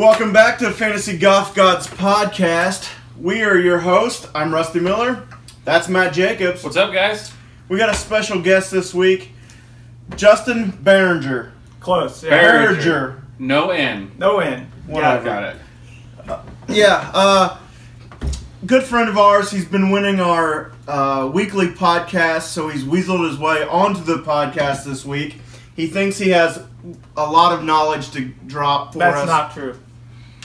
Welcome back to Fantasy Golf Gods podcast. We are your host. I'm Rusty Miller. That's Matt Jacobs. What's up, guys? We got a special guest this week, Justin Behringer. Close. Yeah. Behringer. No N. No N. Whatever. Got it. Good friend of ours. He's been winning our weekly podcast, so he's weaseled his way onto the podcast this week. He thinks he has a lot of knowledge to drop for us. That's not true.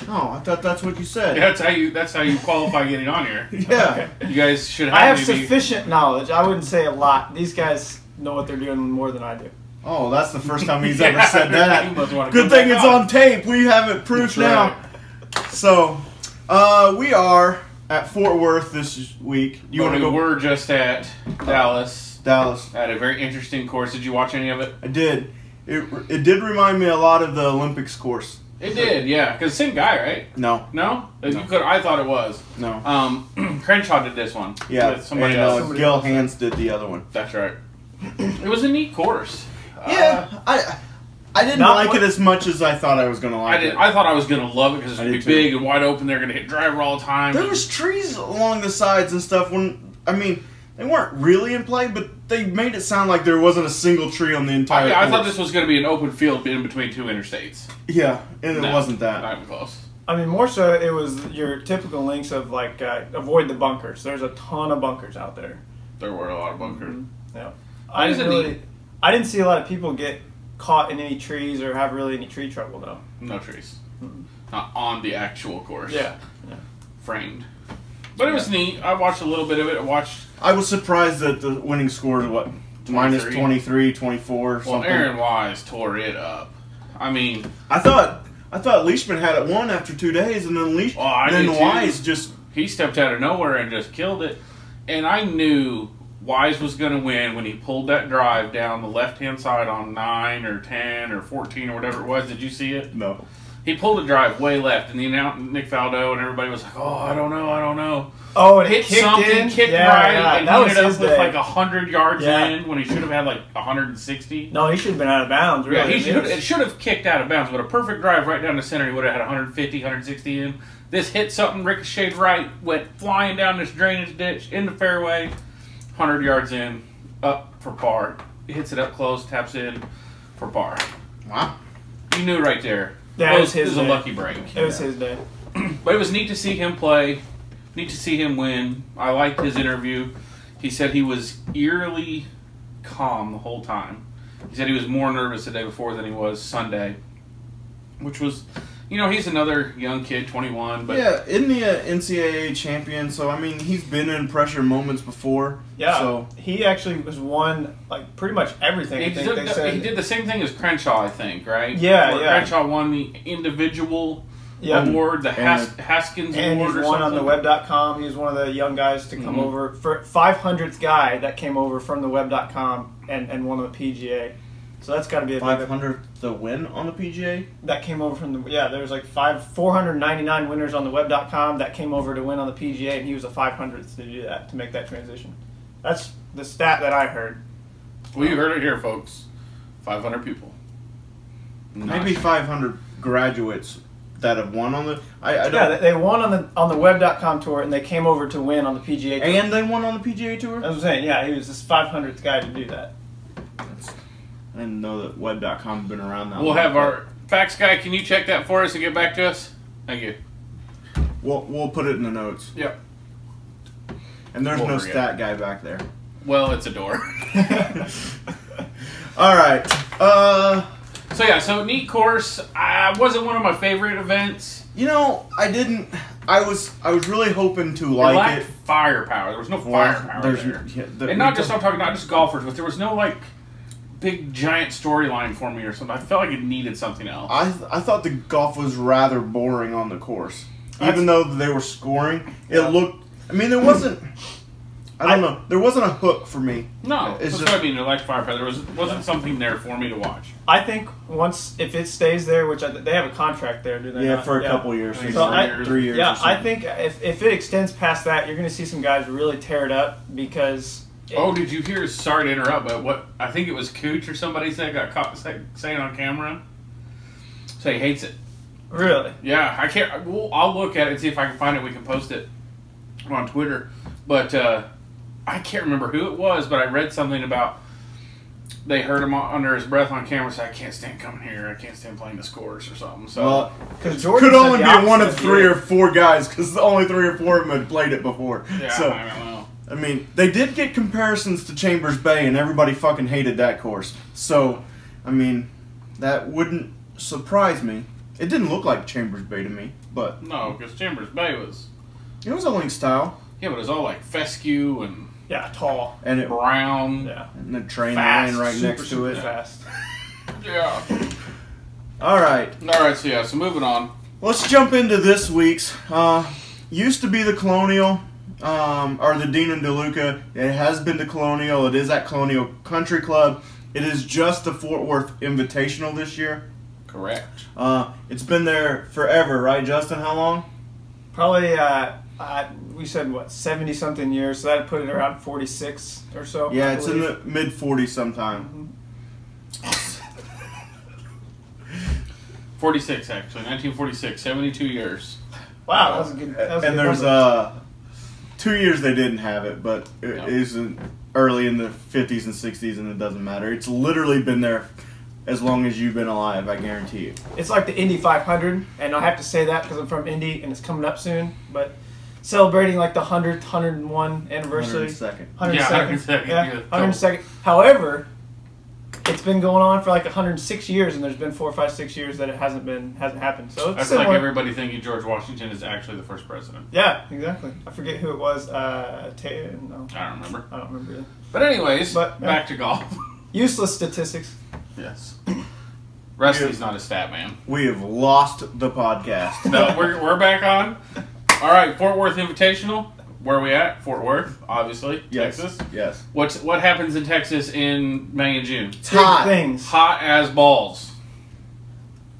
Oh, I thought that's what you said. Yeah, that's how you qualify getting on here. Yeah. Okay. You guys should have I have maybe... sufficient knowledge. I wouldn't say a lot. These guys know what they're doing more than I do. Oh, that's the first time he's ever said that. Good thing it's on tape. We have it proof now. Right. So, we are at Fort Worth this week. You want to go? We're just at Dallas. At a very interesting course. Did you watch any of it? I did. It did remind me a lot of the Olympics course. It did, yeah. Because same guy, right? No. No? You could. I thought it was. No. Crenshaw did this one. Yeah. With somebody else. Gil Hands did the other one. That's right. It was a neat course. Yeah. I didn't like it as much as I thought I was going to like it. I thought I was going to love it because it's going to be big and wide open. They're going to hit driver all the time. There was trees along the sides and stuff. They weren't really in play, but they made it sound like there wasn't a single tree on the entire course. I thought this was going to be an open field in between two interstates. Yeah, and it wasn't that. Not even close. I mean, more so it was your typical links of, like, avoid the bunkers. There's a ton of bunkers out there. There were a lot of bunkers. Mm-hmm. Yeah. I didn't see a lot of people get caught in any trees or have really any tree trouble, though. No trees. Mm-hmm. Not on the actual course. Yeah. Framed. But it was neat. I watched a little bit of it. I was surprised that the winning score is what? 23. Minus 23, 24, something. Well, Aaron Wise tore it up. I mean... I thought Leishman had it won after 2 days, and then Wise just... He stepped out of nowhere and just killed it. And I knew Wise was going to win when he pulled that drive down the left-hand side on 9 or 10 or 14 or whatever it was. Did you see it? No. He pulled the drive way left, and Nick Faldo and everybody was like, "Oh, I don't know." Oh, and hit kicked something, in? kicked yeah, right, yeah. and that he was ended his up with day. like 100 yards in when he should have had like 160. No, he should have been out of bounds. Really. Yeah, it should have kicked out of bounds, but a perfect drive right down the center, he would have had 150, 160 in. This hit something, ricocheted right, went flying down this drainage ditch in the fairway, 100 yards in, up for par. He hits it up close, taps in for par. Wow. You knew right there. Yeah, it was a lucky break. It was his day. But it was neat to see him play, neat to see him win. I liked his interview. He said he was eerily calm the whole time. He said he was more nervous the day before than he was Sunday, which was, he's another young kid, 21. But yeah, in the NCAA champion, so, he's been in pressure moments before. Yeah, so. He actually has won, like, pretty much everything, he did the same thing as Crenshaw, I think, right? Yeah, Crenshaw won the individual award, the Haskins and Award or something. And he's won on the web.com. He was one of the young guys to come over. 500th guy that came over from the web.com and won on the PGA. So that's got to be a 500th the win on the PGA? That came over from the... Yeah, there was like 499 winners on the web.com that came over to win on the PGA, and he was the 500th to do that, to make that transition. That's the stat that I heard. Well, you heard it here, folks. 500 people. Maybe 500 graduates that have won on the... Yeah, they won on the web.com tour, and they came over to win on the PGA tour. And they won on the PGA tour? That's what I'm saying. Yeah, he was this 500th guy to do that. I didn't know that web.com had been around that long. We'll have our facts guy. Can you check that for us and get back to us? Thank you. We'll put it in the notes. Yep. And there's no stat guy back there. Well, it's a door. All right. So neat course. Wasn't one of my favorite events. I was really hoping to like it. Firepower. There was no firepower there. Yeah, and not just golfers, but there was no big giant storyline for me or something. I felt like it needed something else. I thought the golf was rather boring on the course. Even though they were scoring, it looked... there wasn't... I don't know. There wasn't a hook for me. No. That's what I mean. Like firepower. There wasn't something there for me to watch. I think if it stays there, which they have a contract there, do they? Yeah, for a couple years. So 3 years. Yeah, I think if it extends past that, you're going to see some guys really tear it up because... did you hear? Sorry to interrupt, but what I think it was Cooch or somebody got caught saying on camera. So he hates it. Really? Yeah, I can't. Well, I'll look at it and see if I can find it. We can post it on Twitter. But I can't remember who it was, but I read something about they heard him under his breath on camera say, I can't stand coming here. I can't stand playing this course or something. So, well, because could only be one of 3 or 4 guys because only 3 or 4 of them had played it before. Yeah, so, I don't know. I mean, they did get comparisons to Chambers Bay, and everybody fucking hated that course. So, I mean, that wouldn't surprise me. It didn't look like Chambers Bay to me, but... No, because Chambers Bay was... It was a link style. Yeah, but it was all like fescue and... Yeah, tall. And it... Brown. Yeah. And the train Fast, ran right next to super it. fast. Yeah. Alright. Alright, so moving on. Let's jump into this week's. Used to be the Colonial, or the Dean and DeLuca. It has been the Colonial. It is at Colonial Country Club. It is just the Fort Worth Invitational this year. Correct. It's been there forever, right, Justin? How long? Probably, we said, 70-something years, so that'd put it around 46 or so. Yeah, it's in the mid-40s sometime. 46, actually. 1946. 72 years. Wow, that was a good And there's number. 2 years they didn't have it, but it isn't early in the 50s and 60s, and it doesn't matter. It's literally been there as long as you've been alive, I guarantee you. It's like the Indy 500, and I have to say that because I'm from Indy, and it's coming up soon, but celebrating like the 100th, 101 anniversary. 102nd. 102nd. Yeah, Yeah, 102nd. However, it's been going on for like 106 years, and there's been 4, 5, 6 years that it hasn't happened. So it's That's similar. like everybody thinking George Washington is actually the first president. Yeah, exactly. I forget who it was. No, I don't remember. I don't remember either. But anyways, But, yeah. back to golf. Useless statistics. Yes. Wrestling's not a stat, man. We have lost the podcast. No, we're back on. All right, Fort Worth Invitational. Where are we at? Fort Worth, obviously. Yes. Texas. Yes. What happens in Texas in May and June? It's hot. Big things. Hot as balls.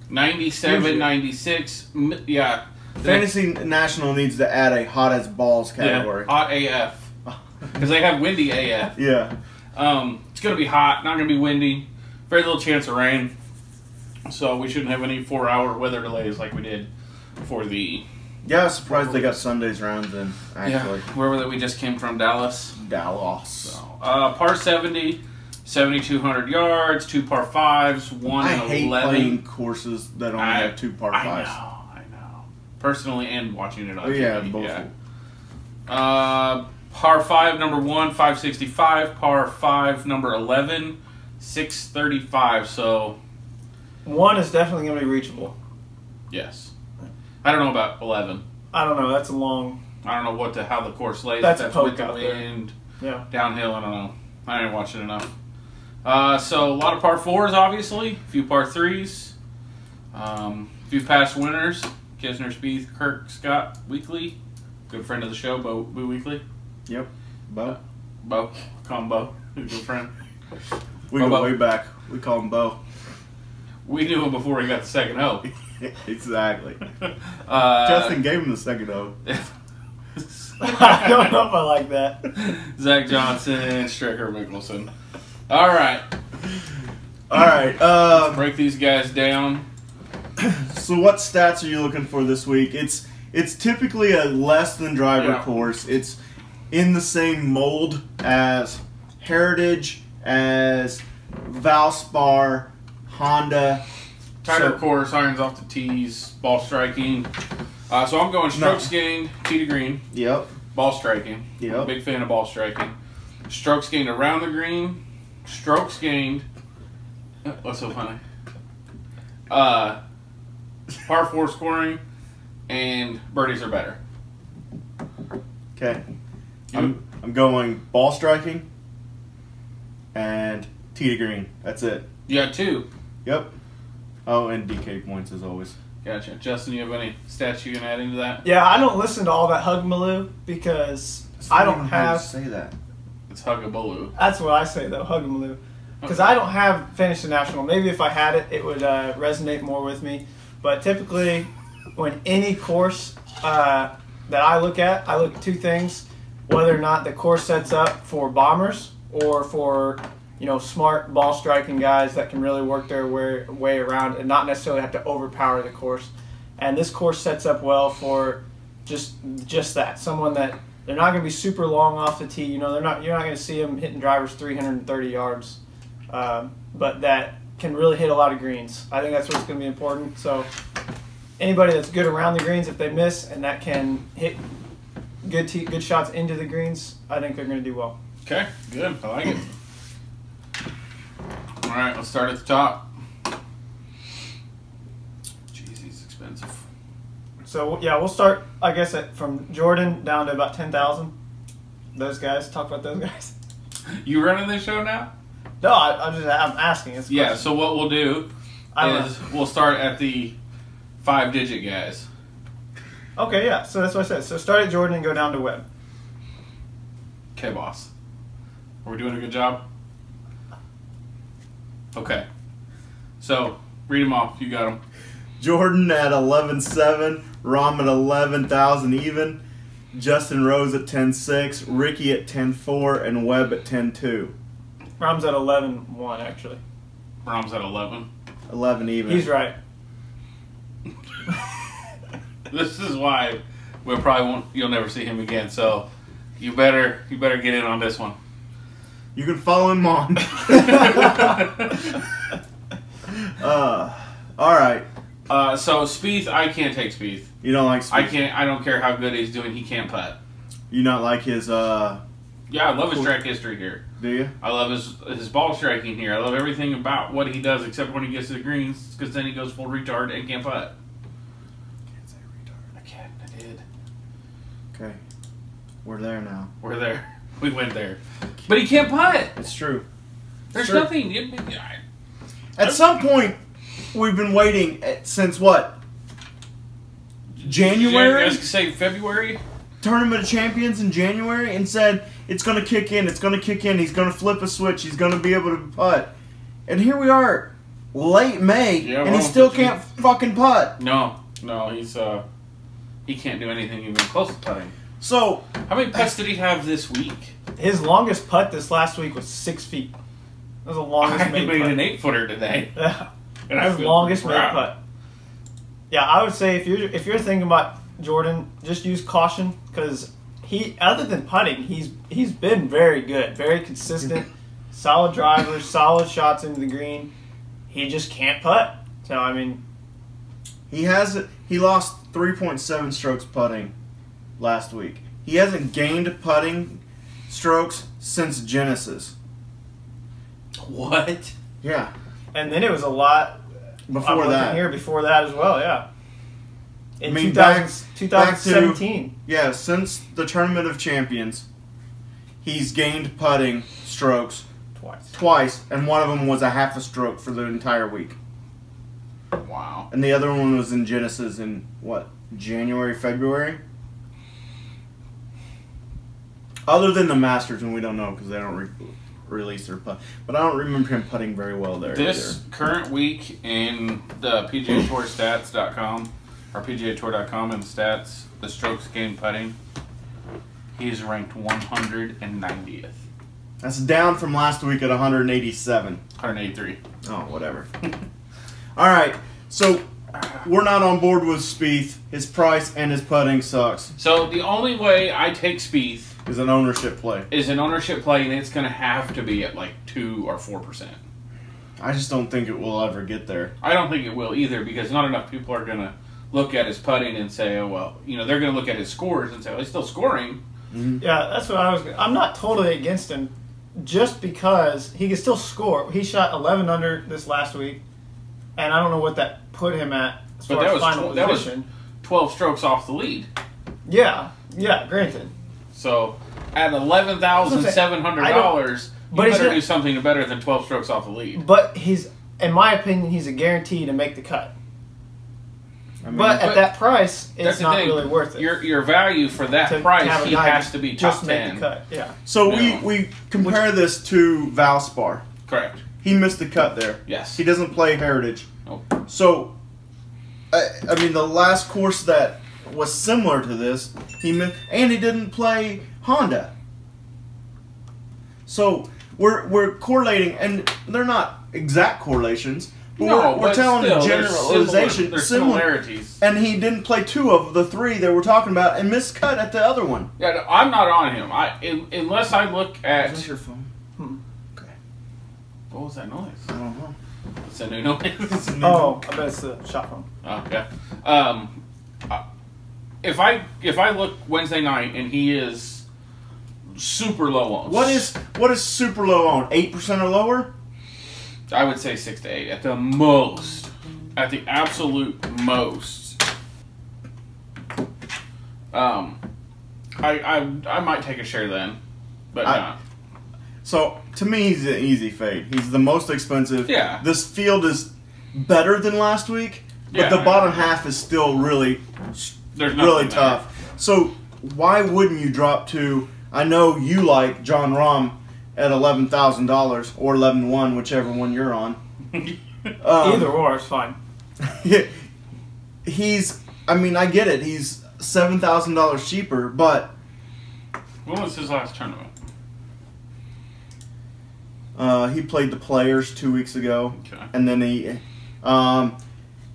97, Usually. 96. Yeah. Fantasy National needs to add a hot as balls Yeah, category. hot AF. Because they have windy AF. Yeah. It's going to be hot, not going to be windy. Very little chance of rain. So we shouldn't have any 4-hour weather delays like we did for the... Yeah, I was surprised they got Sunday's rounds in, actually. Yeah, wherever that we just came from, Dallas. Dallas. So, par 70, 7,200 yards, 2 par 5s, 1 I and hate 11. playing courses that only have 2 par 5s. I know. Personally and watching it on TV. Yeah, both. Yeah. Par 5, number 1, 565. Par 5, number 11, 635. So, One is definitely going to be reachable. yes. I don't know about 11. I don't know. That's a long. I don't know how the course lays. That's if a poke with the out there. wind. Yeah. Downhill, I don't know. I didn't watch it enough. So a lot of par 4s, obviously. A few par 3s. A few past winners. Kisner, Spieth, Kirk, Scott, Weekly. Good friend of the show, Bo Weekly. Yep. Bo. Bo. Call him Bo. Good friend. We Bo. go way back. We call him Bo. We knew him before he got the second O. Exactly. Justin gave him the second O. I don't know if I like that. Zach Johnson, Stricker, Mickelson. All right. All right. Break these guys down. So what stats are you looking for this week? It's typically a less than driver Yeah. course. It's in the same mold as Heritage, as Valspar, Honda. Tighter So- course, irons off the tees, ball striking. So I'm going strokes gained, tee to green, Yep. ball striking. Yep. I'm a big fan of ball striking. Strokes gained around the green, strokes gained. What's so funny? Par 4 scoring, and birdies are better. Okay. I'm going ball striking and tee to green. That's it. You got 2. Yep. Oh, and DK points as always. Gotcha. Justin, you have any stats you can add into that? Yeah, I don't listen to all that Hugmaloo because I don't have. say that. It's Hugabaloo. That's what I say though, Hugmaloo, because I don't have Finish the National. Maybe if I had it, it would resonate more with me. But typically, when any course that I look at 2 things: whether or not the course sets up for bombers or for smart ball striking guys that can really work their way around and not necessarily have to overpower the course. And this course sets up well for just that. Someone that they're not going to be super long off the tee. You know, you're not going to see them hitting drivers 330 yards, but that can really hit a lot of greens. I think that's what's going to be important. So anybody that's good around the greens, if they miss and that can hit good shots into the greens, I think they're going to do well. Okay, good. I like it. All right, let's start at the top. Jeez, he's expensive. So yeah, we'll start, I guess, from Jordan down to about 10,000. Those guys. Talk about those guys. You running this show now? No, I'm asking. It's a Yeah. question. So what we'll do is we'll start at the 5-digit guys. Okay, yeah. So that's what I said. So start at Jordan and go down to Webb. Okay, boss. Are we doing a good job? Okay. So read them off. You got them. Jordan at 11.7, Rom at 11,000 even, Justin Rose at 10.6, Ricky at 10.4, and Webb at 10.2. Rom's at 11-1, actually. Rom's at 11. 11 even. He's right. This is why we'll probably won't. You'll never see him again. So you better get in on this one. You can follow him on. All right. So Spieth, I can't take Spieth. You don't like Spieth? I don't care how good he's doing. He can't putt. You not like his Yeah, I love his track history here. Do you? I love his ball striking here. I love everything about what he does except when he gets to the greens, because then he goes full retard and can't putt. Can't say retard. I can. I did. Okay. We're there now. We're there. We went there. But he can't putt. It's true. There's Sure. nothing. At some point, we've been waiting since what? January? I was gonna say February. Tournament of Champions in January, and said it's going to kick in, it's going to kick in, he's going to flip a switch, he's going to be able to putt. And here we are, late May, and he still can't fucking putt. No, he's he can't do anything even close to putting. So, How many putts did he have this week? His longest putt this last week was 6 feet. That was the longest I made made putt. an 8-footer today. Yeah. And I His feel longest made proud. putt. Yeah, I would say if you're thinking about Jordan, just use caution, because he, other than putting, he's been very good, very consistent, solid drivers, solid shots into the green. He just can't putt. So I mean, he lost 3.7 strokes putting last week. He hasn't gained putting strokes since Genesis. What? Yeah. and then it was a lot Before that. here before that as well. Yeah. In I mean, 2017. Yeah, since the Tournament of Champions, he's gained putting strokes twice, and one of them was a half a stroke for the entire week. Wow. And the other one was in Genesis in, what, January, February? Other than the Masters, and we don't know because they don't release their putt. But I don't remember him putting very well there This current week in the PGA Tour stats.com or PGA Tour.com and stats, the strokes gained putting, he's ranked 190th. That's down from last week at 187. 183. Oh, whatever. All right, so we're not on board with Spieth. His price and his putting sucks. So the only way I take Spieth Is an ownership play. is an ownership play, and it's going to have to be at like 2 or 4%. I just don't think it will ever get there. I don't think it will either, because not enough people are going to look at his putting and say, oh, well, you know, they're going to look at his scores and say, well, he's still scoring. Yeah, that's what I was. I'm not totally against him, just because he can still score. He shot 11 under this last week, and I don't know what that put him at as But far that as was final that was position. 12 strokes off the lead. Yeah, granted. So at $11,700, But you he's better not- do something better than 12 strokes off the lead. But in my opinion, he's a guarantee to make the cut. I mean, But at but that price, That's it's the not thing. really worth it. Your value for that to price, have a he guy has to be top just 10. make the cut. Yeah. so No. we compare this to Valspar. Correct. He missed the cut there. Yes. He doesn't play Heritage. Nope. So, I mean, the last course that was similar to this, he missed, and he didn't play Honda. So we're correlating, and they're not exact correlations, We're telling a generalization. There's Similar. similarities. And he didn't play 2 of the 3 that we're talking about and missed cut at the other one. Yeah, no, I'm not on him. Unless I look at... Is that your phone? Okay. What was that noise? I don't know. It's a new noise. Oh, I bet it's the shot phone. Okay. If I look Wednesday night and he is super low on... What is super low on? 8% or lower? I would say 6 to 8 at the most. At the absolute most. I might take a share then, but not. So to me, he's an easy fade. He's the most expensive. Yeah. This field is better than last week, but the bottom half is still really tough. So why wouldn't you drop to? I know you like John Rahm at $11,000 or 11-1, whichever one you're on. Either or is fine. I get it. He's $7,000 cheaper, but when was his last tournament? He played the Players 2 weeks ago, Okay. and then the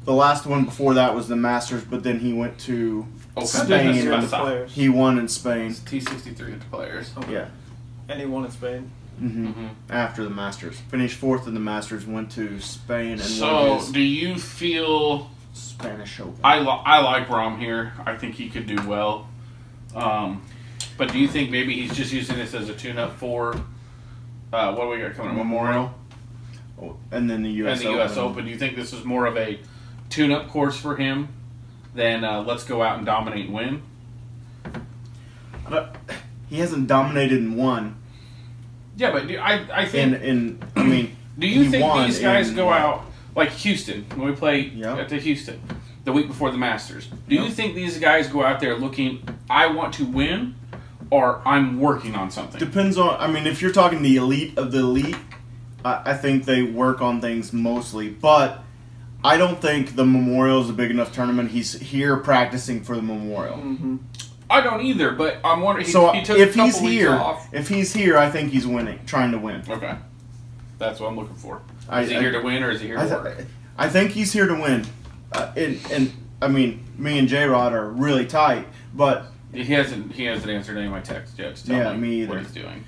last one before that was the Masters, but then he went to Spain. The Players. He won in Spain. It's T63 at the Players. Okay. Yeah. And he won in Spain. After the Masters. Finished 4th in the Masters, went to Spain, and won So, his do you feel... Spanish Open. I like Rahm here. I think he could do well. But do you think maybe he's just using this as a tune-up for... what do we got coming up? Memorial? Oh, and then the U.S. Open. U.S. Open. Do you think this is more of a tune-up course for him than let's go out and dominate and win? He hasn't dominated in one. Yeah, but I think... do you think these guys go out... Like Houston, when we play at the Houston, the week before the Masters. Do you think these guys go out there looking, I want to win, or I'm working on something? Depends on... if you're talking the elite of the elite, I think they work on things mostly. But I don't think the Memorial is a big enough tournament. He's here practicing for the Memorial. Mm-hmm. I don't either, but I'm wondering... He took if a couple he's here, weeks off. if he's here, I think he's winning, trying to win. Okay. That's what I'm looking for. Is he here to win, or is he here to work? I think he's here to win. Me and J-Rod are really tight, but... He hasn't answered any of my texts yet to tell me either. what he's doing.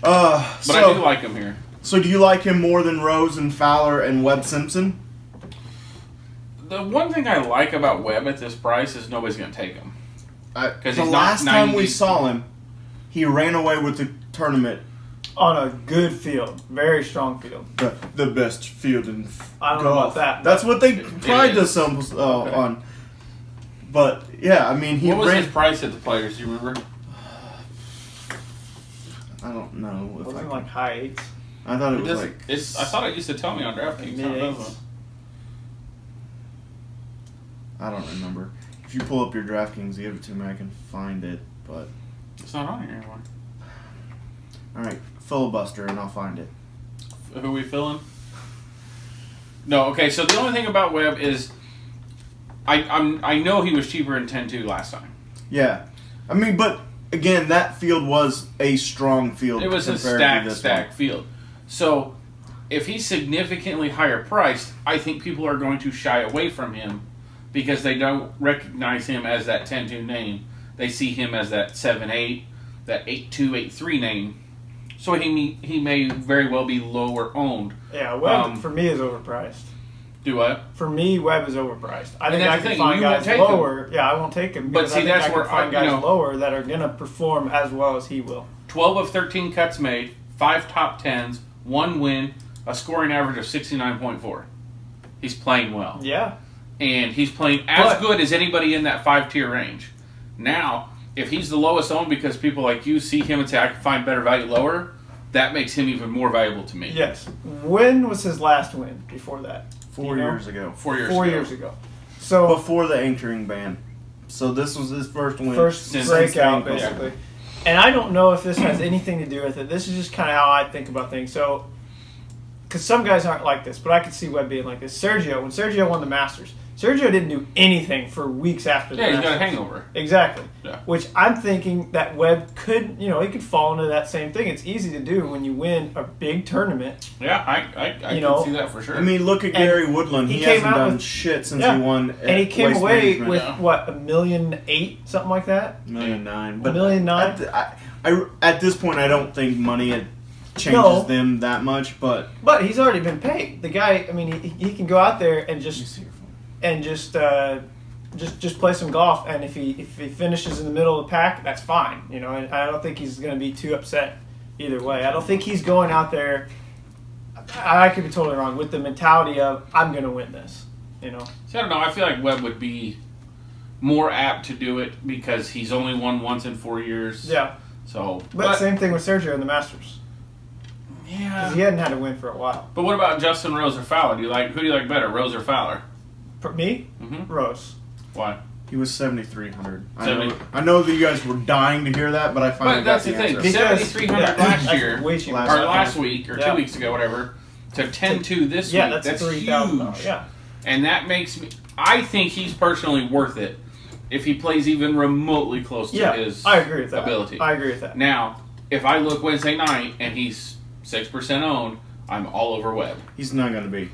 I do like him here. So do you like him more than Rose and Fowler and Webb Simpson? The one thing I like about Webb at this price is nobody's going to take him. The last time we saw him, he ran away with the tournament. On a good field. Very strong field. The best field in I don't know about that. That's what they pride themselves on. But, yeah, he What was his price at the Players? Do you remember? I don't know. Wasn't it like high eights? I thought it was I thought it used to tell me on DraftKings. Mid-eights. I don't remember. If you pull up your DraftKings, give it to me. I can find it, but it's not on here anymore. All right, filibuster, and I'll find it. Who are we filling? No, okay. So the only thing about Webb is, I know he was cheaper in 10-2 last time. Yeah, but again, that field was a strong field. It was a stacked field. So if he's significantly higher priced, I think people are going to shy away from him because they don't recognize him as that 10-2 name. They see him as that 7-8, that 8-2, 8-3 name. So he may very well be lower owned. Yeah, Webb for me is overpriced. Do what? For me, Webb is overpriced. I think I can thing. find You guys lower. Yeah, I won't take him. But see, that's where I can find guys lower that are going to perform as well as he will. 12 of 13 cuts made, 5 top 10s, 1 win, a scoring average of 69.4. He's playing well. Yeah. And he's playing as good as anybody in that 5-tier range. Now, if he's the lowest owned because people like you see him and say, I can find better value lower, that makes him even more valuable to me. Yes. When was his last win before that? 4 years ago. 4 years 4 years ago. So before the anchoring ban. So this was his first win. First breakout, basically. Yeah. And I don't know if this has anything to do with it. This is just kind of how I think about things. So because some guys aren't like this, but I could see Webb being like this. When Sergio won the Masters, Sergio didn't do anything for weeks after the Yeah, he's Masters. got a hangover. Exactly. Yeah. Which I'm thinking that Webb could, he could fall into that same thing. It's easy to do when you win a big tournament. Yeah, I can see that for sure. I mean, look at Gary Woodland. He hasn't done shit since he won. And he came away with, Yeah. what, $1.8 million, something like that? $1.9 million. $1.9 million? At this point, I don't think money changes them that much, but he's already been paid. The guy, I mean, he can go out there and just play some golf, and if he finishes in the middle of the pack, that's fine. And I don't think he's going to be too upset either way. I don't think he's going out there. I could be totally wrong with the mentality of I'm going to win this. See, I don't know. I feel like Webb would be more apt to do it because he's only won once in 4 years. Yeah. So, but same thing with Sergio in the Masters. Yeah. Because he hadn't had to win for a while. But what about Justin Rose or Fowler? Who do you like better, Rose or Fowler? For me, Mm-hmm. Rose. Why? he was 7,300. I know that you guys were dying to hear that, but I finally But got that's the thing. answer. 7,300 last year, way cheaper. or last week, or 2 weeks ago, whatever, to 10-2 this week. That's huge. $3,000. Yeah. And that makes me. I think he's personally worth it if he plays even remotely close to his I agree with that. ability. I agree with that. Now, if I look Wednesday night and he's 6% owned, I'm all over Webb. He's not going to be.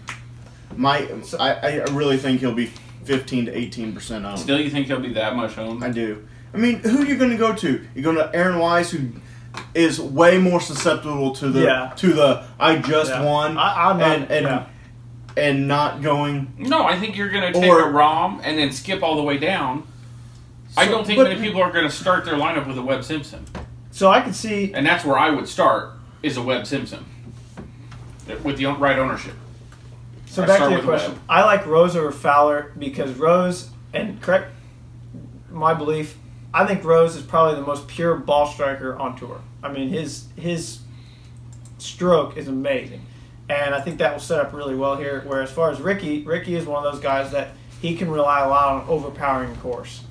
I really think he'll be 15 to 18% owned. Still, you think he'll be that much owned? I do. I mean, who are you going to go to? You're going to Aaron Wise, who is way more susceptible to the I just won I'm not, and not going. No, I think you're going to take a ROM and then skip all the way down. I don't think many people are going to start their lineup with a Webb Simpson. So I can see, and that's where I would start is a Webb Simpson with the right ownership. So back to your question, I like Rose over Fowler because Rose, and correct my belief, I think Rose is probably the most pure ball striker on tour. I mean, his stroke is amazing, and I think that will set up really well here. Where as far as Ricky is one of those guys that he can rely a lot on overpowering the course.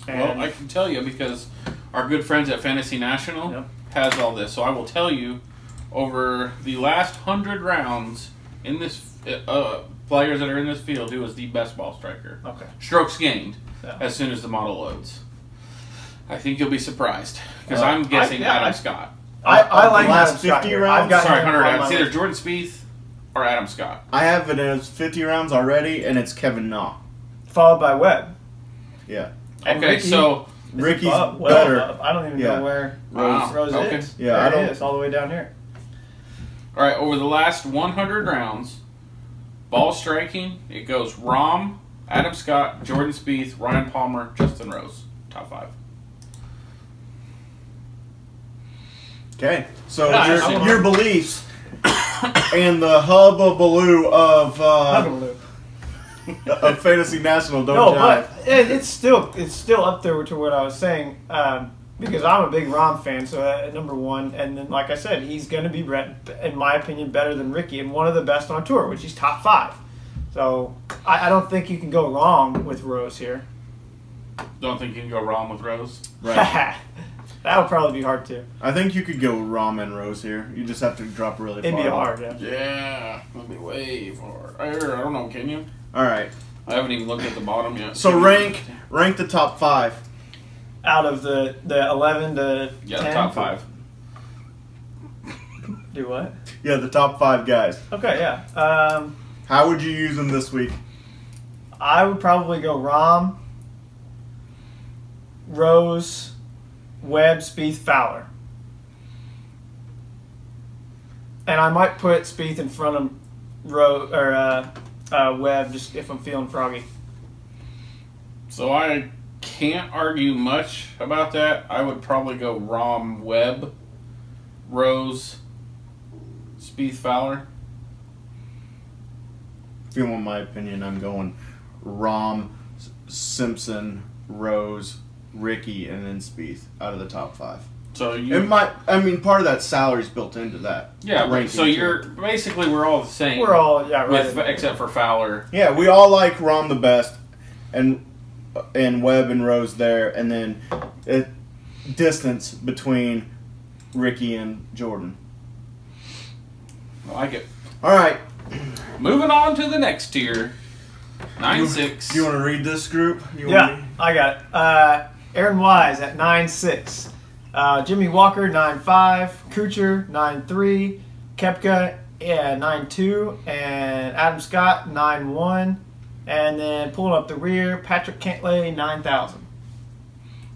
And well, I can tell you because our good friends at Fantasy National has all this. So I will tell you, over the last 100 rounds in this players that are in this field, who is the best ball striker? Okay. Strokes gained as soon as the model loads. I think you'll be surprised because I'm guessing Adam Scott. I like last Adam Scott 50 here. rounds. I've got 100 rounds. It's either Jordan Spieth or Adam Scott. I have it as 50 rounds already, and it's Kevin Na. Followed by Webb. Yeah. And okay, so Ricky's better. I don't even know where Rose is. Yeah, there it is, all the way down here. All right, over the last 100 rounds, ball striking, it goes Rahm, Adam Scott, Jordan Spieth, Ryan Palmer, Justin Rose. Top 5. Okay, so your beliefs and the hubbubaloo of Fantasy National don't jive. But it's still up there to what I was saying because I'm a big Rahm fan. So number one, and then like I said, he's going to be, in my opinion, better than Ricky and one of the best on tour, which he's top 5. So I don't think you can go wrong with Rose here. Don't think you can go wrong with Rose? Right. That would probably be hard too. I think you could go Rahm and Rose here. You just have to drop really far. It'd be hard, Yeah, it'd be way far. I don't know, can you? All right. I haven't even looked at the bottom yet. So rank the top 5. Out of the 11 to 10? The top 5. Do what? Yeah, the top 5 guys. Okay, yeah. How would you use them this week? I would probably go Rahm, Rose, Webb, Spieth, Fowler. And I might put Spieth in front of Webb just if I'm feeling froggy. So I can't argue much about that. I would probably go Rahm, Webb, Rose, Spieth, Fowler. If you want my opinion, I'm going Rahm, Simpson, Rose, Ricky, and then Spieth out of the top 5. So part of that salary's built into that. Yeah, so we're all the same. We're all right. Except for Fowler. Yeah, we all like Rahm the best, and Webb and Rose there, and then distance between Ricky and Jordan. I like it. All right. Moving on to the next tier. 9-6. You want to read this group? I got it. Aaron Wise at 9-6. Jimmy Walker 9-5. Kuchar 9-3. Koepka 9-2. And Adam Scott 9-1. And then pulling up the rear, Patrick Cantlay 9,000.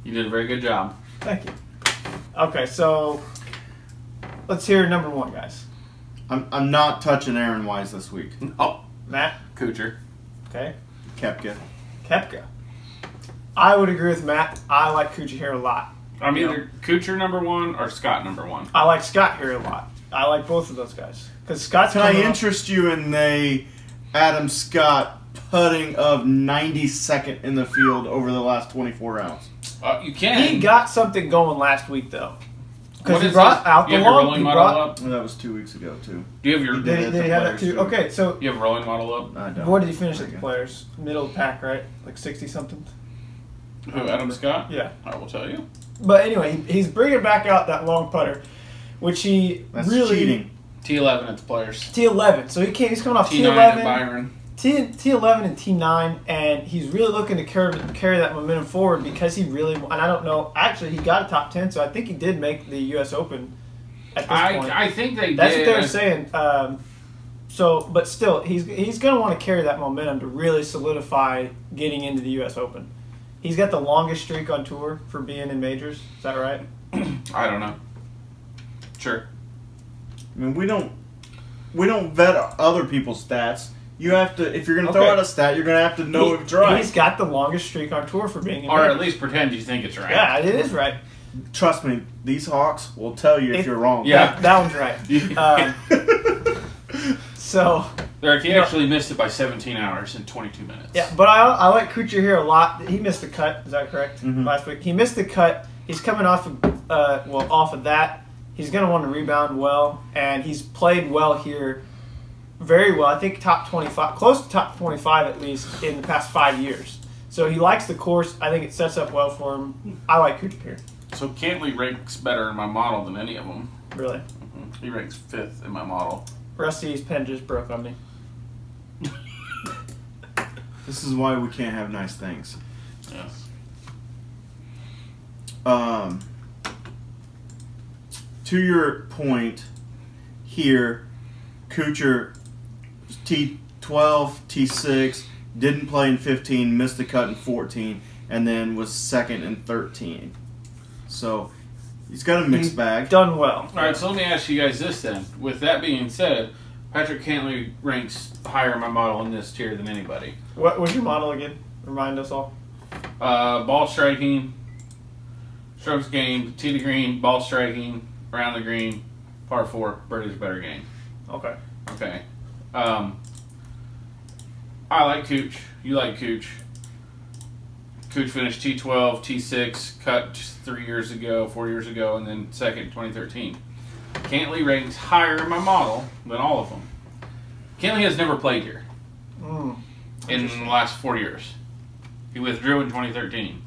You did a very good job. Thank you. Okay, so let's hear number one, guys. I'm not touching Aaron Wise this week. Oh, Matt? Kuchar. Okay. Koepka. Koepka. I would agree with Matt. I like Kuchar here a lot. I'm either Kuchar number one or Scott number one. I like Scott here a lot. I like both of those guys. Because Scott's Can I interest you in the Adam Scott putting of 92nd in the field over the last 24 rounds? You can. He got something going last week, though. Because he What is brought this? out You the have your long. rolling He model brought. up? Well, that was 2 weeks ago, too. Do you have your? Did he have that too? Okay, so You have a rolling model up? I don't. where did he finish at the Players? Middle of the pack, right? Like 60 something. Who? Adam Scott? Yeah. I will tell you. But anyway, he's bringing back out that long putter, which he That's really cheating. T11 at the Players. T11. So he's coming off T9 at T11, Byron. T11 and T9, and he's really looking to carry that momentum forward because he really. And I don't know. Actually, he got a top 10, so I think he did make the U.S. Open. At this point. I think they That's did. what they were saying. But still, he's going to want to carry that momentum to really solidify getting into the U.S. Open. He's got the longest streak on tour for being in majors. Is that right? I don't know. Sure. I mean, we don't vet other people's stats. You have to, if you're going to throw out a stat, you're going to have to know if it's right. He's got the longest streak on tour for being in Or majors. at least pretend you think it's right. Yeah, it is right. Trust me, these Hawks will tell you if you're wrong. Yeah. That one's right. So He actually missed it by 17 hours and 22 minutes. yeah, but I like Kuchar here a lot. He missed the cut. Is that correct? Mhm. Last week he missed the cut. He's coming off of off of that. He's going to want to rebound well, and he's played well here, very well. I think top 25, close to top 25 at least in the past 5 years. So he likes the course. I think it sets up well for him. I like Kuchar here, So Cantley ranks better in my model than any of them. really. He ranks 5th in my model. Rusty's pen just broke on me. This is why we can't have nice things. Yes. To your point here, Kuchar T12, T6, didn't play in 15, missed the cut in 14, and then was second in 13. So he's got a mixed bag. Done well. All right, so let me ask you guys this then. With that being said, Patrick Cantley ranks higher in my model in this tier than anybody. What was your model again? Remind us all. Ball striking, strokes gained, tee to green, ball striking, around the green, par 4, birdie's better game. Okay. Okay. I like Cooch. You like Cooch. Cooch finished T12, T6, cut 4 years ago, and then second in 2013. Cantley ranks higher in my model than all of them. Cantley has never played here in the last 4 years. He withdrew in 2013.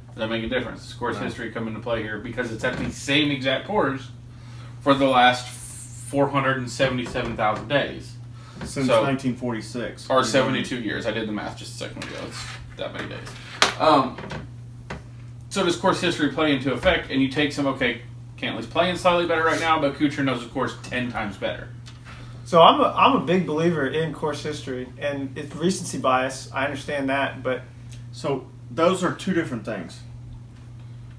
Does that make a difference? Does course history come into play here because it's at the same exact course for the last 477,000 days. Since So- 1946. Or 72 years. I did the math just a second ago. It's that many days. So does course history play into effect? And you take some, okay, Cantley's playing slightly better right now, but Kuchar knows the course 10 times better. So I'm a big believer in course history and it's recency bias. I understand that, but So those are two different things.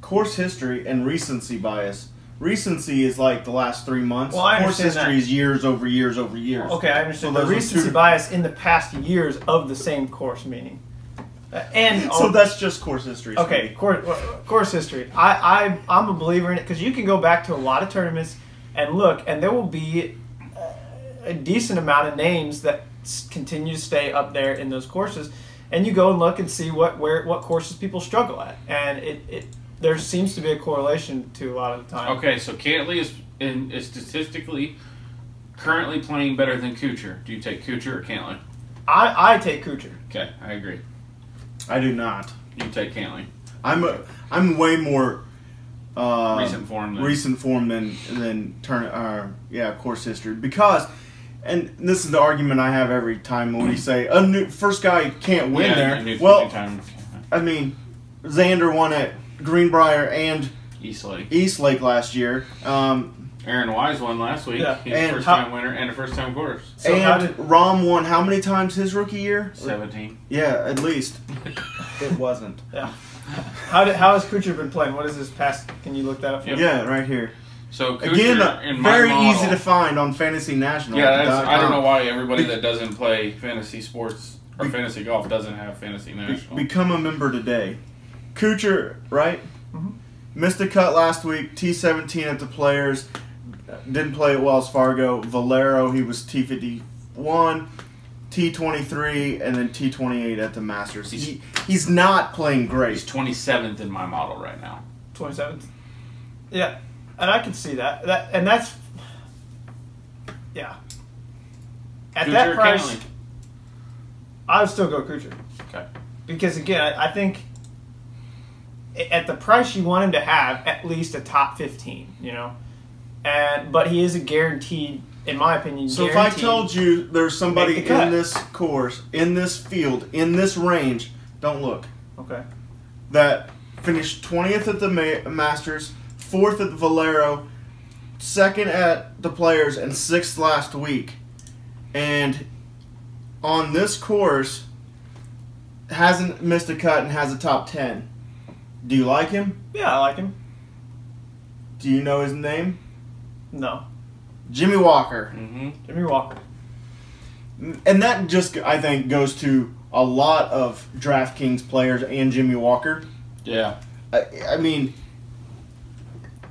Course history and recency bias. Recency is like the last 3 months. Well, I course understand history that. is years over years over years. okay, I understand So the those are recency two- bias in the past years of the same course meaning. And So that's just course history. okay, course history. I'm a believer in it because you can go back to a lot of tournaments and look, and there will be a decent amount of names that continue to stay up there in those courses, and you go and look and see what courses people struggle at, and it there seems to be a correlation to a lot of the time. Okay, so Cantley is statistically currently playing better than Kuchar. Do you take Kuchar or Cantley? I take Kuchar. Okay, I agree. I do not. You take Cantley. I'm way more Recent form than than course history because and this is the argument I have every time when we say a new first guy can't win there. Well, I mean, Xander won at Greenbrier and Eastlake last year. Aaron Wise won last week. Yeah. He's a first-time winner and a first-time course. So and Rahm won how many times his rookie year? 17. Yeah, at least. It wasn't. Yeah. How has Kuchar been playing? What is his past? Can you look that up? Yeah, right here. So Kuchar, again, in my very model, easy to find on Fantasy National. Yeah, I don't know why everybody that doesn't play fantasy sports or fantasy golf doesn't have Fantasy National. Become a member today. Kuchar, right? Mm-hmm. Missed a cut last week. T17 at the Players. Didn't play at Wells Fargo. Valero, he was T51, T23, and then T28 at the Masters. He's not playing great. He's 27th in my model right now. 27th. Yeah, and I can see that. That's yeah. At Kuchar that price, Cantley. I would still go Kuchar. Okay. Because again, I think at the price you want him to have at least a top 15. You know. But he is a guaranteed, in my opinion. So if I told you there's somebody in this course, in this field, in this range, don't look. Okay. That finished 20th at the Masters, 4th at the Valero, 2nd at the Players, and 6th last week, and on this course hasn't missed a cut and has a top 10. Do you like him? Yeah, I like him. Do you know his name? No. Jimmy Walker. Mm-hmm. Jimmy Walker. And that just, I think, goes to a lot of DraftKings players and Jimmy Walker. Yeah. I mean...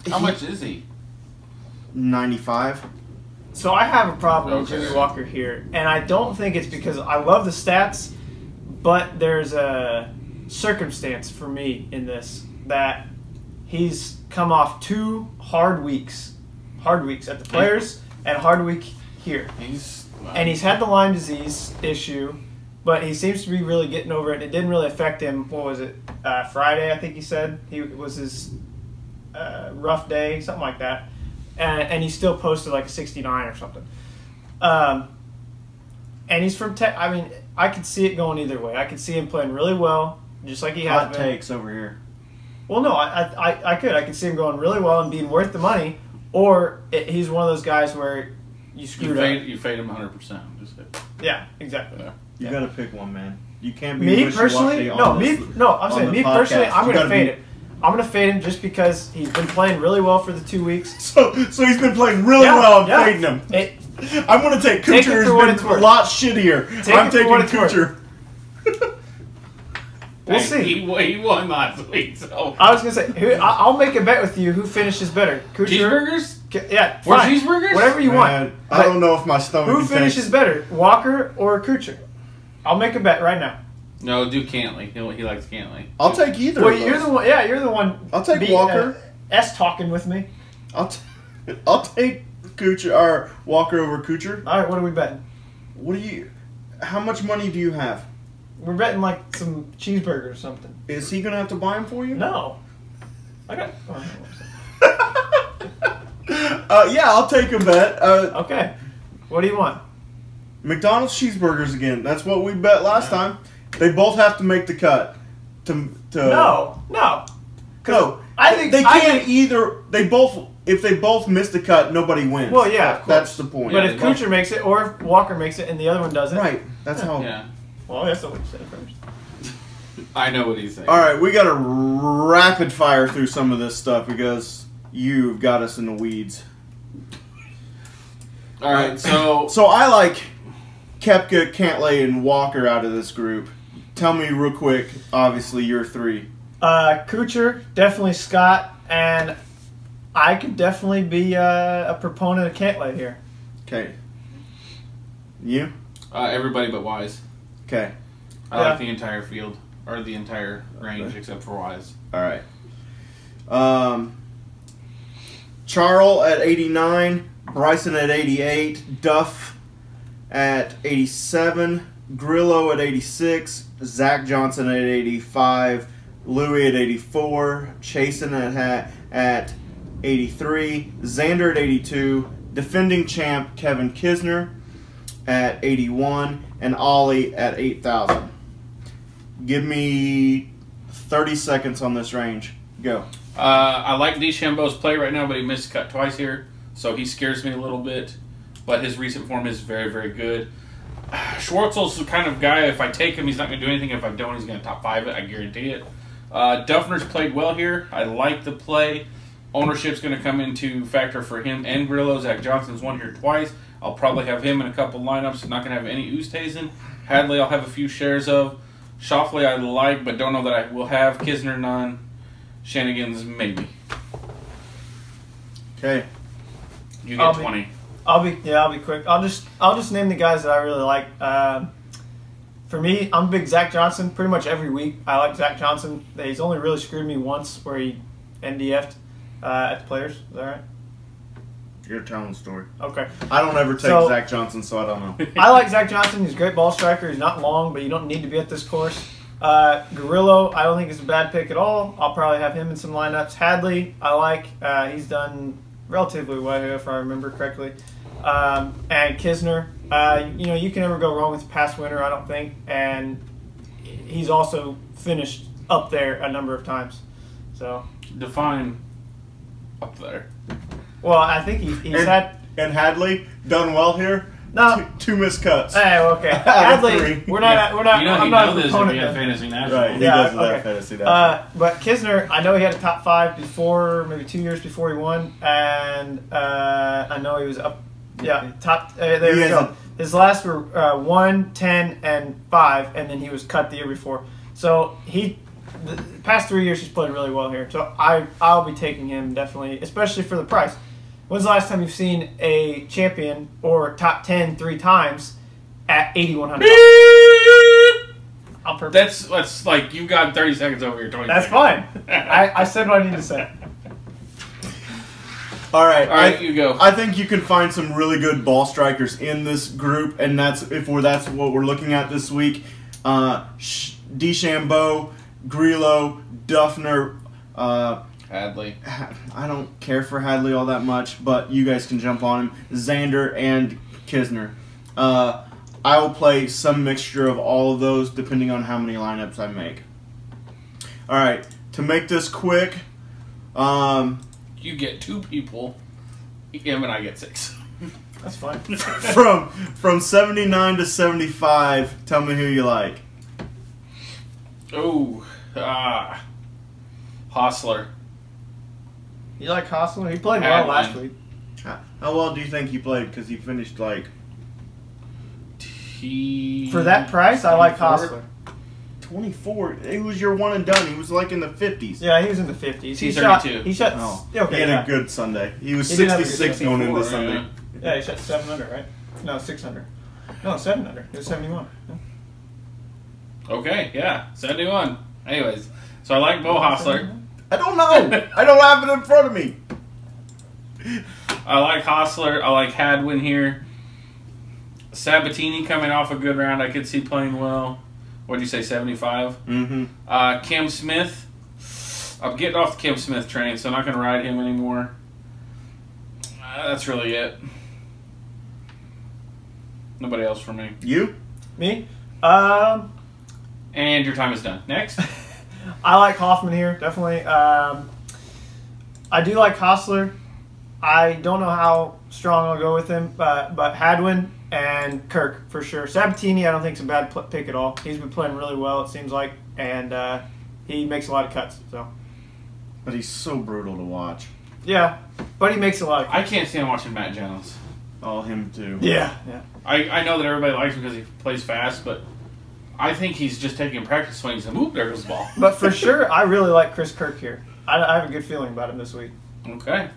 How much is he? 95. So I have a problem with Jimmy Walker here, and I don't think it's because I love the stats, but there's a circumstance for me in this that he's come off 2 hard weeks at the Players and a hard week here. And he's had the Lyme disease issue, but he seems to be really getting over it. It didn't really affect him. What was it? Friday, I think he said. It was his rough day, something like that. And he still posted like a 69 or something. And he's from Tech. I mean, I could see it going either way. I could see him playing really well, just like he has been. Hot takes over here. Well, no, I could. I could see him going really well and being worth the money. Or he's one of those guys where you screwed up. You fade him 100%. Just yeah, exactly. Yeah. You got to pick one, man. You can't be me personally. I'm saying me personally. I'm going to fade it. I'm going to fade him just because he's been playing really well for the 2 weeks. So he's been playing really well. I'm fading him. I'm going to take Kuchar. Who's been a lot shittier. I'm taking Kuchar. We'll see. He won last week, so I was gonna say I'll make a bet with you. Who finishes better, Kuchar? Cheeseburgers? Yeah, or fine. cheeseburgers? Whatever you want. I don't know if my stomach. Who finishes better, Walker or Kuchar? I'll make a bet right now. No, do Cantley. He likes Cantley. I'll take either. Well, of those. you're the one. Yeah, you're the one. I'll take Walker. Talking with me. I'll take Kuchar or Walker over Kuchar. All right, what are we betting? How much money do you have? We're betting like some cheeseburger or something. Is he gonna have to buy them for you? No. I got. Yeah, I'll take a bet. Okay. What do you want? McDonald's cheeseburgers again. That's what we bet last time. They both have to make the cut. No. I think they can't either. If they both miss the cut, nobody wins. Well, yeah, that's the point. But if Kuchar makes it, or if Walker makes it, and the other one doesn't, right? That's how. Yeah. Well, that's what we said first. I know what he's saying. All right, we got to rapid fire through some of this stuff because you've got us in the weeds. All right, so I like Koepka, Cantlay, and Walker out of this group. Tell me real quick. Obviously, you're 3. Kuchar, definitely Scott, and I could definitely be a proponent of Cantlay here. Okay. You? Everybody but Wise. Okay. I like the entire field, or the entire range, except for Wise. All right. Charles at 89, Bryson at 88, Duff at 87, Grillo at 86, Zach Johnson at 85, Louis at 84, Chasen at 83, Xander at 82, defending champ Kevin Kisner, at 81 and Ollie at 8,000. Give me 30 seconds on this range. Go. I like DeChambeau's play right now, but he missed cut twice here, so he scares me a little bit. But his recent form is very, very good. Schwartzel's the kind of guy, if I take him, he's not going to do anything. If I don't, he's going to top 5 it. I guarantee it. Duffner's played well here. I like the play. Ownership's going to come into factor for him and Grillo. Zach Johnson's won here twice. I'll probably have him in a couple lineups. Not going to have any Oosthuizen. Hadley I'll have a few shares of. Shoffley I like, but don't know that I will have. Kisner none. Shenanigans maybe. Okay. You get 20. I'll be quick. I'll just name the guys that I really like. For me, I'm a big Zach Johnson. Pretty much every week, I like Zach Johnson. He's only really screwed me once, where he NDF'd at the Players. Is that right? You're telling the story. Okay. I don't ever take Zach Johnson, so I don't know. I like Zach Johnson. He's a great ball striker. He's not long, but you don't need to be at this course. Guerrillo, I don't think is a bad pick at all. I'll probably have him in some lineups. Hadley, I like. He's done relatively well here, if I remember correctly. And Kisner, you can never go wrong with past winner, I don't think. And he's also finished up there a number of times. So define up there. Well, I think he's had. And Hadley done well here. No, two missed cuts. Hey, okay. Hadley, we're not. I'm not this opponent. if he had fantasy national. Right, he does have fantasy national. But Kisner, I know he had a top 5 before, maybe 2 years before he won, and I know he was up. Yeah, top. There you go. His last were 1, 10, and 5, and then he was cut the year before. So the past 3 years he's played really well here. So I'll be taking him definitely, especially for the price. When's the last time you've seen a champion or top 10 3 times at $8,100? On purpose. That's like you got 30 seconds over your 20. That's fine. I said what I need to say. All right, you go. I think you can find some really good ball strikers in this group, and that's what we're looking at this week. DeChambeau, Grillo, Duffner. Hadley. I don't care for Hadley all that much, but you guys can jump on him. Xander and Kisner. I will play some mixture of all of those depending on how many lineups I make. All right, to make this quick, you get 2 people. Him and I get 6. That's fine. from 79 to 75. Tell me who you like. Oh, Hostler. You like Hostler? He played well last week. How well do you think he played? Because he finished like... For that price, I like Hostler. 24. He was your one and done. He was like in the 50s. Yeah, he was in the 50s. He's 32. He shot. Oh. Okay, he had a good Sunday. He was He did have a good 66 going into Sunday. Yeah. Yeah, he shot 700, right? No, 600. No, 700. It was 71. Yeah. Okay, yeah, 71. Anyways, so I like Bo Hostler. I don't know. I don't have it in front of me. I like Hostler. I like Hadwin here. Sabatini coming off a good round. I could see playing well. What'd you say, 75? Mm-hmm. Cam Smith. I'm getting off the Cam Smith train, so I'm not going to ride him anymore. That's really it. Nobody else for me. You? Me? And your time is done. Next. I like Hoffman here, definitely. I do like Hostler. I don't know how strong I'll go with him, but Hadwin and Kirk for sure. Sabatini, I don't think is a bad pick at all. He's been playing really well, it seems like, and he makes a lot of cuts. So, but he's so brutal to watch. Yeah, but he makes a lot of cuts. I can't stand watching Matt Jones. Oh, him too. Yeah. I know that everybody likes him because he plays fast, but I think he's just taking practice swings and whoop, there goes the ball. But for sure, I really like Chris Kirk here. I have a good feeling about him this week. Okay.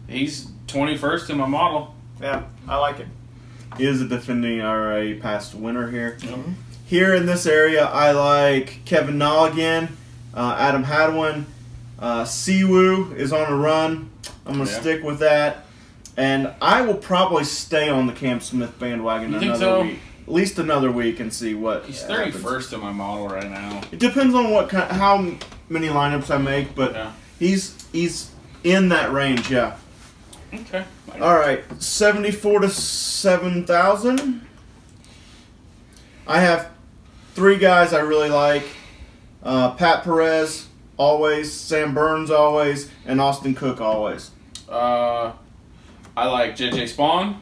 He's 21st in my model. Yeah, I like it. He is a defending RA past winner here. Mm-hmm. Here in this area, I like Kevin Na again, Adam Hadwin. Siwoo is on a run. I'm going to stick with that. And I will probably stay on the Cam Smith bandwagon another week. At least another week and see what He's happens. 31st in my model right now. It depends on how many lineups I make, but he's in that range, yeah. Okay. All right, 74 to 7,000. I have 3 guys I really like. Pat Perez, always. Sam Burns, always. And Austin Cook, always. I like JJ Spawn.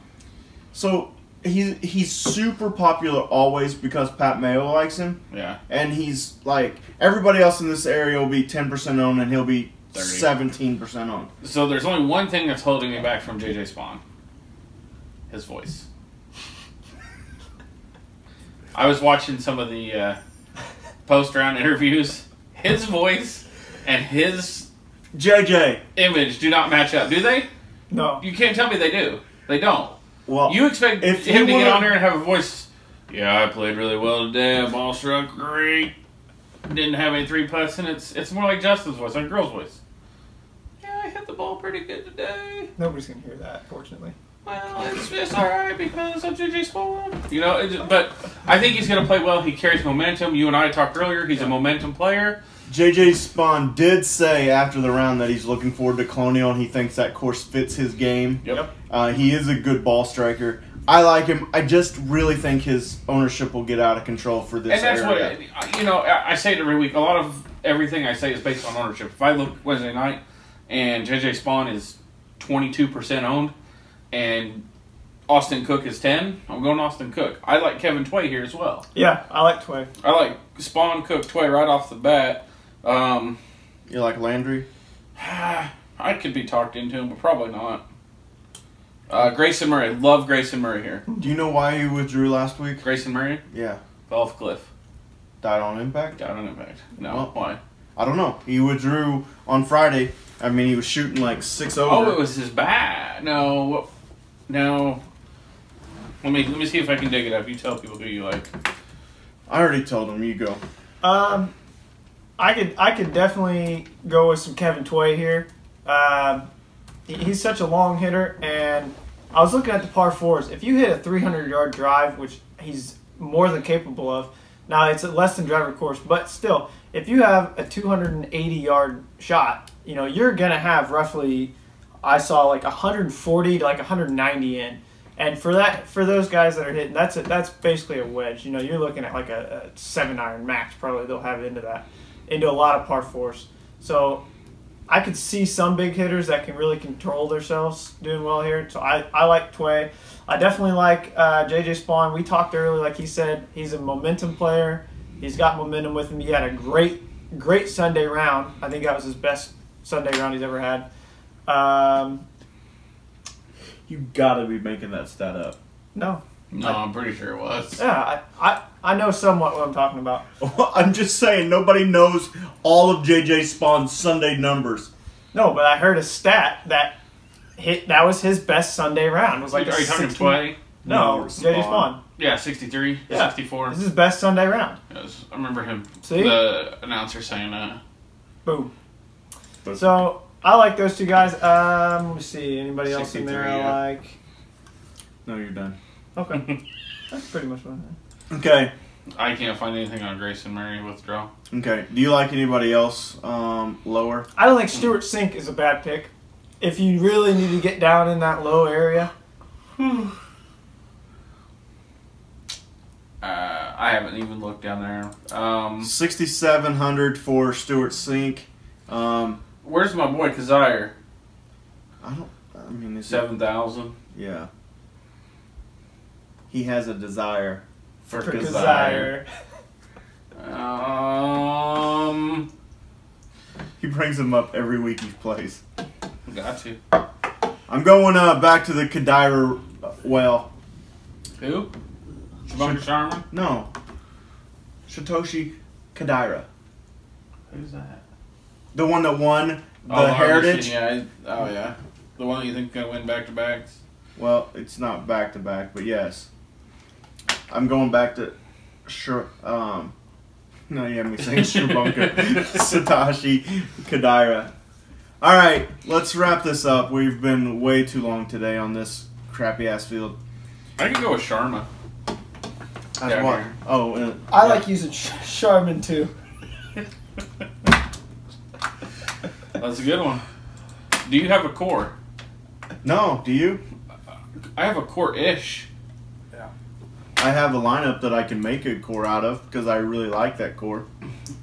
So he's super popular always because Pat Mayo likes him. Yeah. And he's like, everybody else in this area will be 10% owned and he'll be 17% owned. So there's only one thing that's holding me back from JJ Spawn. His voice. I was watching some of the post-round interviews. His voice and his JJ image do not match up, do they? No. You can't tell me they do. They don't. Well, You expect if him you to get wanna- on there and have a voice, yeah, I played really well today, ball struck great, didn't have any 3-putts, and it's more like Justin's voice, like girl's voice. Yeah, I hit the ball pretty good today. Nobody's going to hear that, fortunately. Well, it's alright because of JJ Spawn. You know, but I think he's going to play well. He carries momentum. You and I talked earlier. He's a momentum player. JJ Spawn did say after the round that he's looking forward to Colonial and he thinks that course fits his game. Yep. He is a good ball striker. I like him. I just really think his ownership will get out of control for this And that's area. what, you know, I say it every week. A lot of everything I say is based on ownership. If I look Wednesday night and JJ Spawn is 22% owned and Austin Cook is 10, I'm going Austin Cook. I like Kevin Tway here as well. Yeah, I like Tway. I like Spawn, Cook, Tway right off the bat. You like Landry? I could be talked into him, but probably not. Grayson Murray. I love Grayson Murray here. Do you know why he withdrew last week? Grayson Murray? Yeah. Fell off a cliff. Died on impact? Down on impact. No, Well, why? I don't know. He withdrew on Friday. I mean, he was shooting like 6 over. Oh, it was his bat. No. Let me see if I can dig it up. You tell people who you like. I already told him. You go. I could definitely go with some Kevin Tway here. He's such a long hitter, and I was looking at the par fours. If you hit a 300-yard drive, which he's more than capable of, now it's a less than driver course, but still, if you have a 280-yard shot, you know you're gonna have roughly, I saw like 140 to like 190 in, and for those guys that are hitting, that's basically a wedge. You know, you're looking at like a 7-iron max. Probably they'll have into a lot of par fours. So I could see some big hitters that can really control themselves doing well here. So I like Tway. I definitely like JJ Spawn. We talked earlier, like he said, he's a momentum player. He's got momentum with him. He had a great Sunday round. I think that was his best Sunday round he's ever had. You gotta be making that stat up. No. No, I'm pretty sure it was. Yeah, I know somewhat what I'm talking about. I'm just saying, nobody knows all of JJ Spawn's Sunday numbers. No, but I heard a stat that was his best Sunday round. It was like Are you talking 60 Tway? No, Spawn. JJ Spawn. Yeah, 63, Yeah. 64. This is his best Sunday round. Yes, I remember him. See? The announcer saying that. Boom. So I like those two guys. Let me see. Anybody else in 63, there I yeah. like? No, you're done. Okay. That's pretty much what I Okay. I can't find anything on Grayson Murray withdrawal. Okay. Do you like anybody else lower? I don't think Stuart Sink is a bad pick. If you really need to get down in that low area. I haven't even looked down there. 6,700 for Stuart Sink. Where's my boy Kazire? I mean, is it- 7,000. Yeah. He has a desire for Kazire. He brings him up every week he plays. Got to. I'm going back to the Kadira well. Who? Shabaka Sharma? No. Satoshi Kadira. Who's that? The one that won the Heritage. Yeah. Yeah. The one that you think is going to win back-to-backs? Well, it's not back to back, but yes. I'm going back to no, you have me saying Shabaka. Satoshi Kadira. All right, let's wrap this up. We've been way too long today on this crappy ass field. I could go with Sharma. As Down what? here. Oh, I like using Charmin too. That's a good one. Do you have a core? No, do you? I have a core-ish. I have a lineup that I can make a core out of because I really like that core.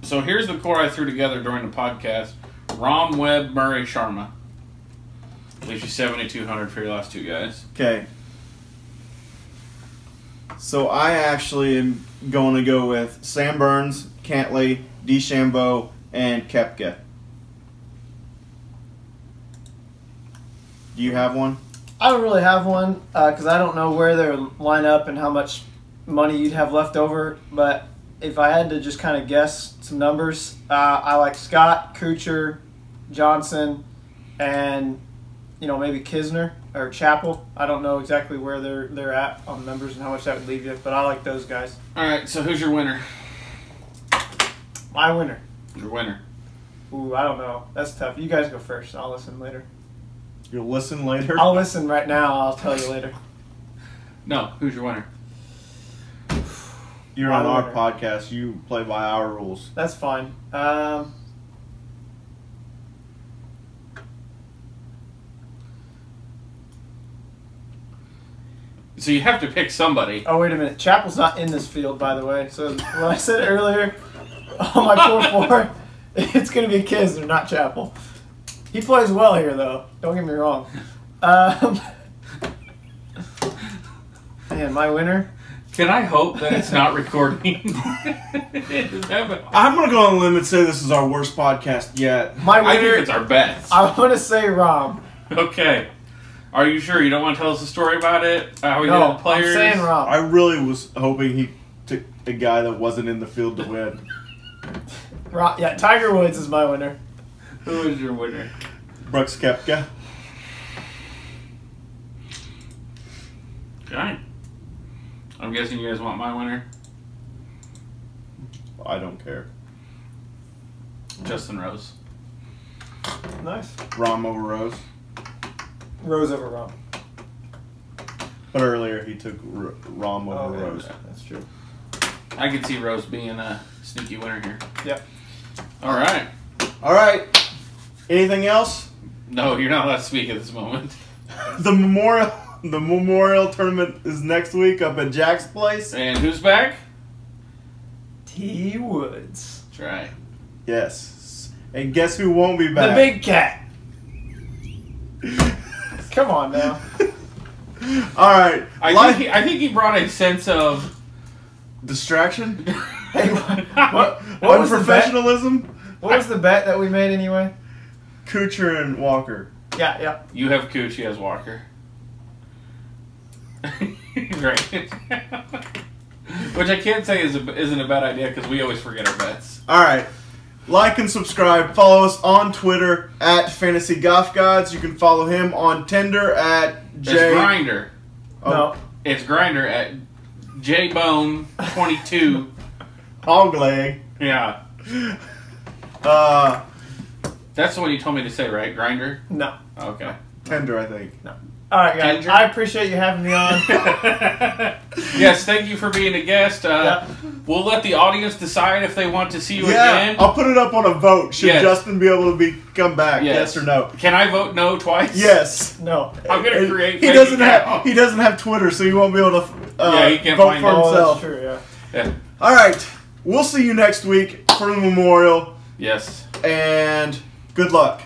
So here's the core I threw together during the podcast. Rom, Webb, Murray, Sharma. Leaves you 7,200 for your last two guys. Okay. So I actually am going to go with Sam Burns, Cantley, DeChambeau, and Koepka. Do you have one? I don't really have one because I don't know where they line up and how much money you'd have left over. But if I had to just kind of guess some numbers, I like Scott, Kuchar, Johnson, and maybe Kisner or Chappell. I don't know exactly where they're at on numbers and how much that would leave you, but I like those guys. All right, so who's your winner? My winner. Your winner. Ooh, I don't know. That's tough. You guys go first. I'll listen later. You'll listen later? I'll listen right now. I'll tell you later. No, who's your winner? You're on our podcast. You play by our rules. That's fine. So you have to pick somebody. Oh, wait a minute. Chappell's not in this field, by the way. So when I said earlier on my core four, it's going to be Kisner, not Chappell. He plays well here, though. Don't get me wrong. Man, my winner? Can I hope that it's not recording? I'm going to go on a limb and say this is our worst podcast yet. My winner, I think it's our best. I want to say Rom. Okay. Are you sure you don't want to tell us a story about it? How we did No, the players? I'm saying Rom. I really was hoping he took a guy that wasn't in the field to win. Yeah, Tiger Woods is my winner. Who is your winner? Brooks Koepka. Okay. I'm guessing you guys want my winner? I don't care. Justin Rose. Nice. Rom over Rose. Rose over Rom. But earlier he took Rom over Rose. Yeah, that's true. I could see Rose being a sneaky winner here. Yep. All right. All right. Anything else? No, you're not allowed to speak at this moment. The Memorial Tournament is next week up at Jack's place. And who's back? T. Woods. That's right. Yes. And guess who won't be back? The big cat. Come on now. All right. I think he brought a sense of distraction. Hey, what was the bet? Unprofessionalism. What was the bet that we made anyway? Kuchar and Walker. Yeah. you have Cooch, he has Walker. Right. Which I can't say isn't a bad idea because we always forget our bets. All right. Like and subscribe. Follow us on Twitter at Fantasy Golf Gods. You can follow him on Tinder at It's Grinder. Oh, No. It's Grinder at JBone22. Hog leg. Yeah. Uh, That's the one you told me to say, right? Grinder? No. Okay. Tender, I think. All right, guys. Ginger? I appreciate you having me on. Yes, thank you for being a guest. Yeah. We'll let the audience decide if they want to see you Yeah, again. I'll put it up on a vote. Should Yes. Justin be able to come back? Yes or no? Can I vote no twice? Yes. No. I'm gonna And create. He fake doesn't account. have Twitter, so he won't be able to Yeah, he can't vote find for it. Oh, himself. that's true, yeah. Yeah. All right. We'll see you next week for the Memorial, Yes. and good luck.